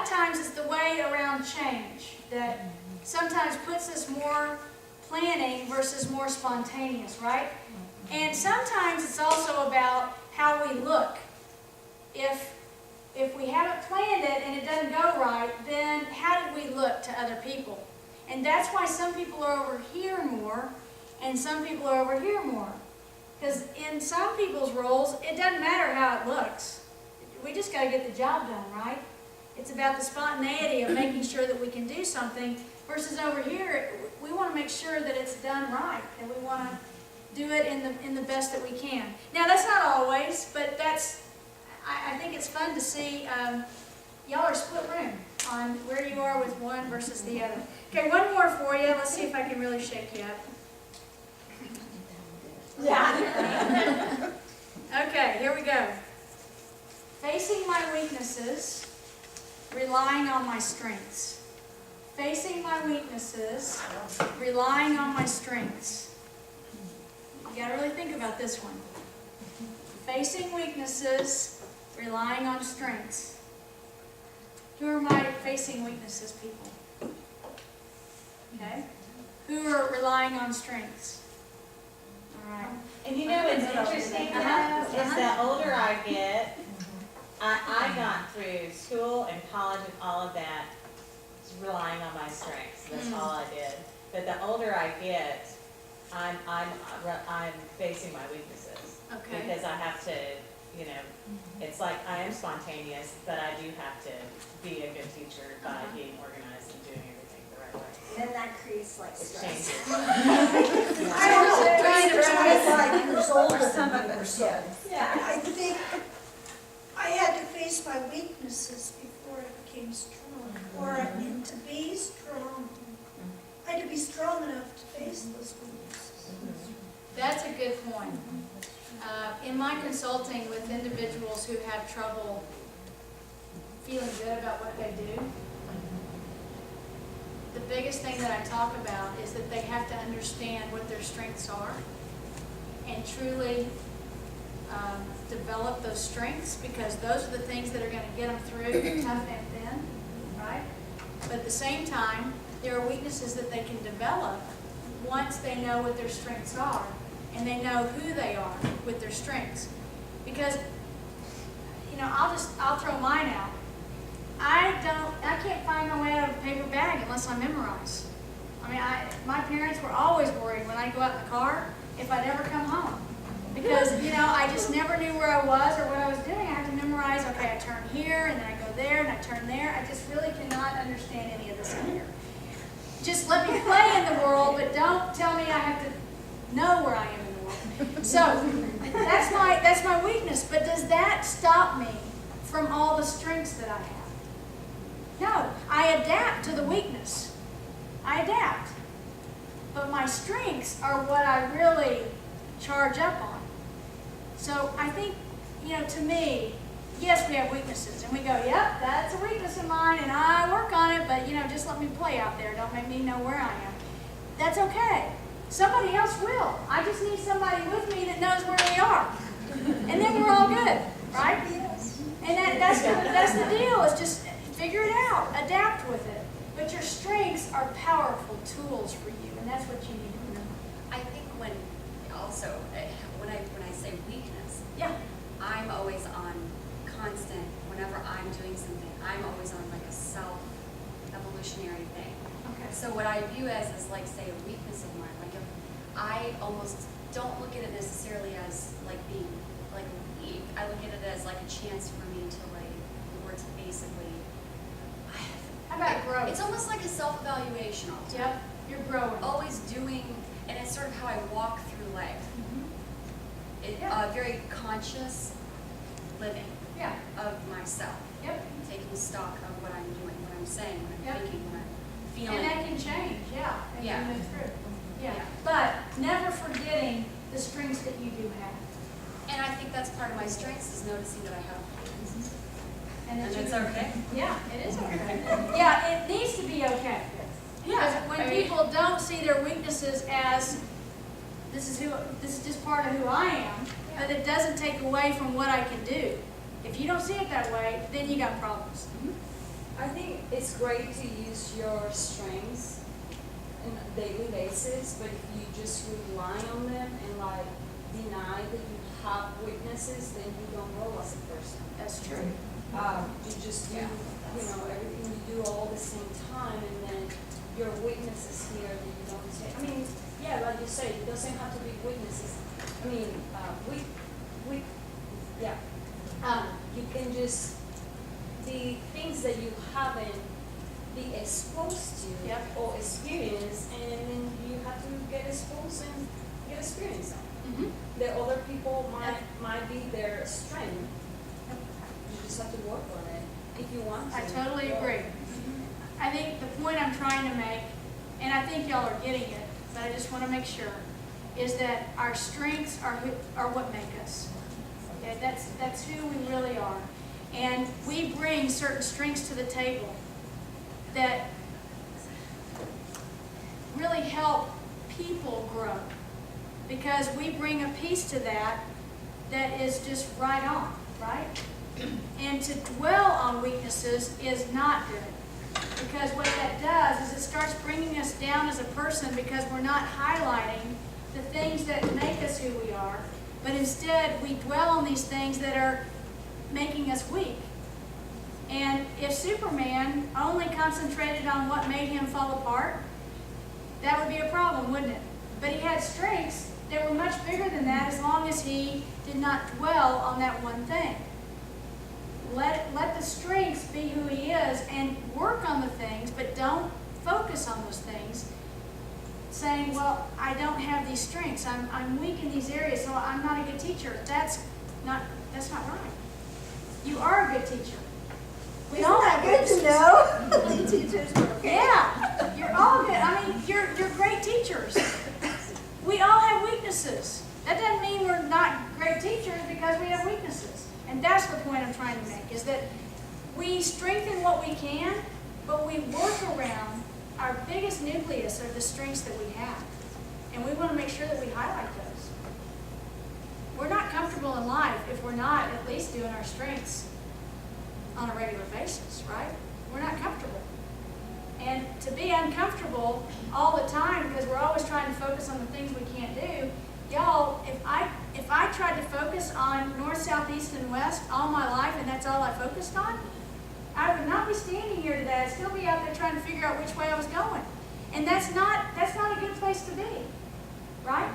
of times it's the way around change that sometimes puts us more planning versus more spontaneous, right? And sometimes it's also about how we look. If we haven't planned it and it doesn't go right, then how did we look to other people? And that's why some people are over here more and some people are over here more. Because in some people's roles, it doesn't matter how it looks. We just got to get the job done, right? It's about the spontaneity of making sure that we can do something versus over here, we want to make sure that it's done right, and we want to do it in the best that we can. Now, that's not always, but I think it's fun to see y'all are split room on where you are with one versus the other. Okay, one more for you. Let's see if I can really shake you up. Yeah. Okay, here we go. Facing my weaknesses, relying on my strengths. Facing my weaknesses, relying on my strengths. You got to really think about this one. Facing weaknesses, relying on strengths. Who are my facing weaknesses people? Okay? Who are relying on strengths? All right. And you know what's interesting is the older I get, I got through school and college and all of that relying on my strengths. That's all I did. But the older I get, I'm facing my weaknesses. Okay. Because I have to, you know, it's like I am spontaneous, but I do have to be a good teacher by being organized and doing everything the right way. Then that creates like It stress. changes. I don't know, trying to try 5 years older than me or so. Yeah. I think I had to face my weaknesses before I became strong, or I need to be strong. I had to be strong enough to face those weaknesses. That's a good point. In my consulting with individuals who have trouble feeling good about what they do, the biggest thing that I talk about is that they have to understand what their strengths are and truly develop those strengths, because those are the things that are going to get them through the tough and thin, right? But at the same time, there are weaknesses that they can develop once they know what their strengths are and they know who they are with their strengths. Because, you know, I'll throw mine out. I can't find my way out of a paper bag unless I memorize. I mean, my parents were always worried when I go out in the car if I'd ever come home. Because, you know, I just never knew where I was or what I was doing. I had to memorize, okay, I turn here, and then I go there, and I turn there. I just really cannot understand any of this in here. Just let me play in the world, but don't tell me I have to know where I am in the world. So, that's my weakness. But does that stop me from all the strengths that I have? No. I adapt to the weakness. I adapt. But my strengths are what I really charge up on. So I think, you know, to me, yes, we have weaknesses, and we go, yep, that's a weakness of mine, and I work on it, but, you know, just let me play out there. Don't make me know where I am. That's okay. Somebody else will. I just need somebody with me that knows where they are. And then we're all good, right? And that's the deal, is just figure it out. Adapt with it. But your strengths are powerful tools for you, and that's what you need to remember. I think when I say weakness, Yeah. I'm always on constant, whenever I'm doing something, I'm always on like a self-evolutionary thing. Okay. So what I view as like, say, a weakness of mine, like if I almost don't look at it necessarily as like being like weak, I look at it as like a chance for me to like, or to basically, How about growth? it's almost like a self-evaluation all the time. Yep. You're growing. Always doing, and it's sort of how I walk through life. Yeah. Very conscious living Yeah. of myself, Yep. taking stock of what I'm doing, what I'm saying, what I'm Yep. thinking, what I'm And feeling. that can change, yeah, as you Yeah. move through. Yeah. Yeah. But never forgetting the strengths that you do have. And I think that's part of my strengths, is noticing that I have weaknesses. And that And you it's can- okay. Yeah, it is okay. Yeah, it needs to be okay. Because when people don't see their weaknesses as this is just part of who I am, but it doesn't take away from what I can do. If you don't see it that way, then you got problems. I think it's great to use your strengths on a daily basis, but if you just rely on them and like deny that you have weaknesses, then you don't grow as a person. That's true. You just do, everything you do all at the same time, and then your weaknesses here that you don't say. I mean, yeah, like you say, it doesn't have to be weaknesses. I mean, you can just, the things that you haven't be exposed to Yep. or experience, and then you have to get exposed and get experience them. Mhm. The other people might be their strength. You just have to work on it if you want to. I totally agree. I think the point I'm trying to make, and I think y'all are getting it, but I just want to make sure, is that our strengths are what make us. Okay, that's who we really are. And we bring certain strengths to the table that really help people grow. Because we bring a piece to that is just right on, right? And to dwell on weaknesses is not good. Because what that does is it starts bringing us down as a person because we're not highlighting the things that make us who we are, but instead we dwell on these things that are making us weak. And if Superman only concentrated on what made him fall apart, that would be a problem, wouldn't it? But he had strengths that were much bigger than that as long as he did not dwell on that one thing. Let the strengths be who he is and work on the things, but don't focus on those things, saying, well, I don't have these strengths. I'm weak in these areas, so I'm not a good teacher. That's not right. You are a good teacher. We all have Good to weaknesses. know. Teachers are okay. Yeah, you're all good. I mean, you're great teachers. We all have weaknesses. That doesn't mean we're not great teachers because we have weaknesses. And that's the point I'm trying to make, is that we strengthen what we can, but we work around our biggest nucleus of the strengths that we have. And we want to make sure that we highlight those. We're not comfortable in life if we're not at least doing our strengths on a regular basis, right? We're not comfortable. And to be uncomfortable all the time because we're always trying to focus on the things we can't do, y'all, if I tried to focus on north, south, east, and west all my life and that's all I focused on, I would not be standing here today. I'd still be out there trying to figure out which way I was going. And that's not a good place to be, right?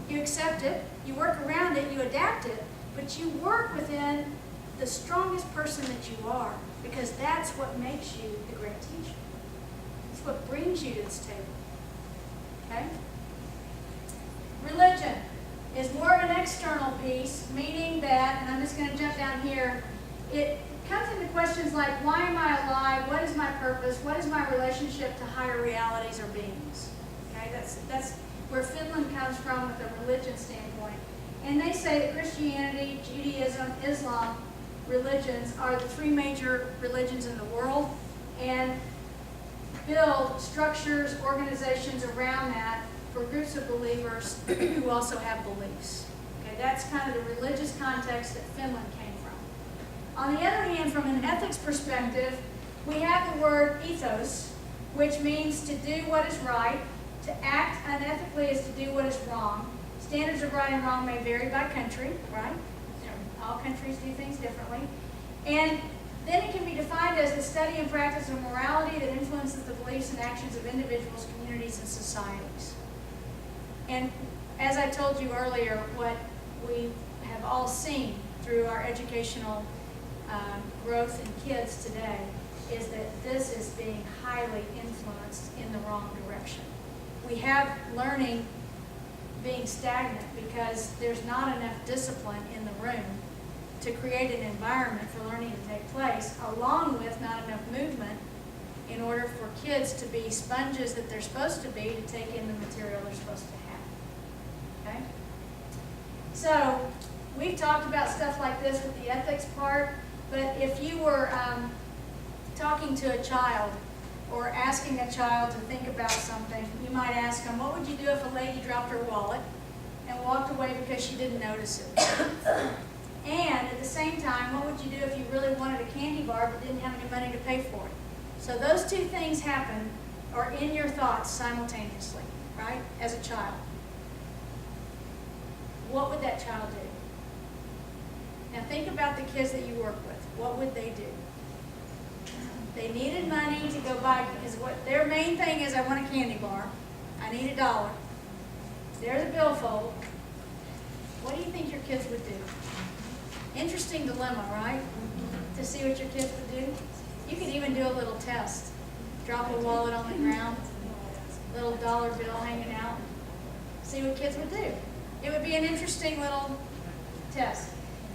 You accept it, you work around it, you adapt it, but you work within the strongest person that you are, because that's what makes you the great teacher. It's what brings you to this table. Okay? Religion is more of an external piece, meaning that, and I'm just going to jump down here, it comes into questions like, why am I alive? What is my purpose? What is my relationship to higher realities or beings? Okay, that's where Finland comes from with a religion standpoint. And they say that Christianity, Judaism, Islam religions are the three major religions in the world, and build structures, organizations around that for groups of believers who also have beliefs. Okay, that's kind of the religious context that Finland came from. On the other hand, from an ethics perspective, we have the word ethos, which means to do what is right. To act unethically is to do what is wrong. Standards of right and wrong may vary by country, right? All countries do things differently. And then it can be defined as the study and practice of morality that influences the beliefs and actions of individuals, communities, and societies. And as I told you earlier, what we have all seen through our educational growth in kids today is that this is being highly influenced in the wrong direction. We have learning being stagnant because there's not enough discipline in the room to create an environment for learning to take place, along with not enough movement in order for kids to be sponges that they're supposed to be to take in the material they're supposed to have. Okay? So we've talked about stuff like this with the ethics part, but if you were talking to a child or asking a child to think about something, you might ask them, what would you do if a lady dropped her wallet and walked away because she didn't notice it? And at the same time, what would you do if you really wanted a candy bar but didn't have any money to pay for it? So those two things happen, or in your thoughts simultaneously, right, as a child. What would that child do? Now think about the kids that you work with. What would they do? They needed money to go buy, because what their main thing is, I want a candy bar. I need $1. There's a billfold. What do you think your kids would do? Interesting dilemma, right? To see what your kids would do. You could even do a little test. Drop a wallet on the ground, little dollar bill hanging out. See what kids would do. It would be an interesting little test.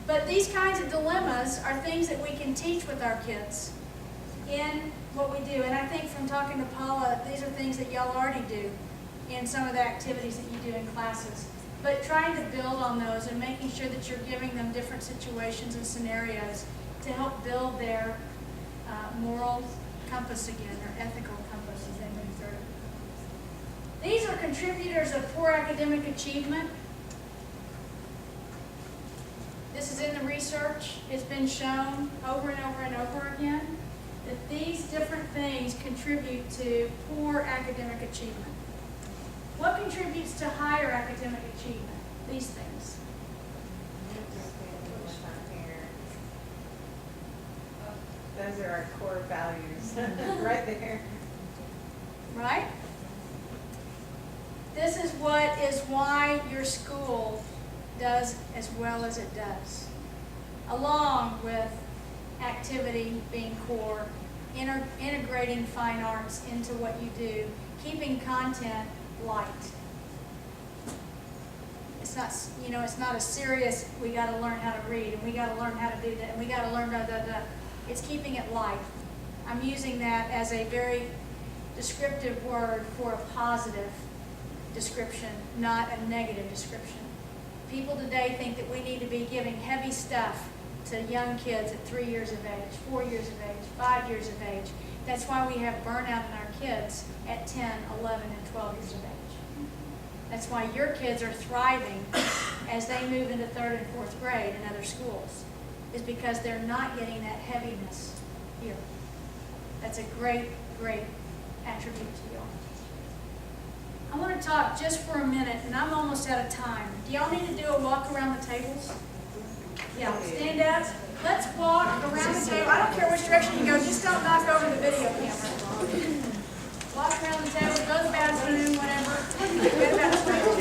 But these kinds of dilemmas are things that we can teach with our kids in what we do. And I think from talking to Paula, these are things that y'all already do in some of the activities that you do in classes. But trying to build on those and making sure that you're giving them different situations and scenarios to help build their moral compass again, or ethical compass as they move through. These are contributors of poor academic achievement. This is in the research. It's been shown over and over and over again that these different things contribute to poor academic achievement. What contributes to higher academic achievement? These things. Those are our core values, right there. Right? This is why your school does as well as it does. Along with activity being core, integrating fine arts into what you do, keeping content light. It's not, it's not a serious, we got to learn how to read, and we got to learn how to do that, and we got to learn da da da. It's keeping it light. I'm using that as a very descriptive word for a positive description, not a negative description. People today think that we need to be giving heavy stuff to young kids at 3 years of age, 4 years of age, 5 years of age. That's why we have burnout in our kids at 10, 11, and 12 years of age. That's why your kids are thriving as they move into 3rd and 4th grade in other schools, is because they're not getting that heaviness here. That's a great, great attribute to y'all. I want to talk just for a minute, and I'm almost out of time. Do y'all need to do a walk around the tables? Yeah, stand up. Let's walk around the table. I don't care which direction you go, just don't knock over the video camera. Walk around the table, go to the bathroom, whatever. Go to the bathroom.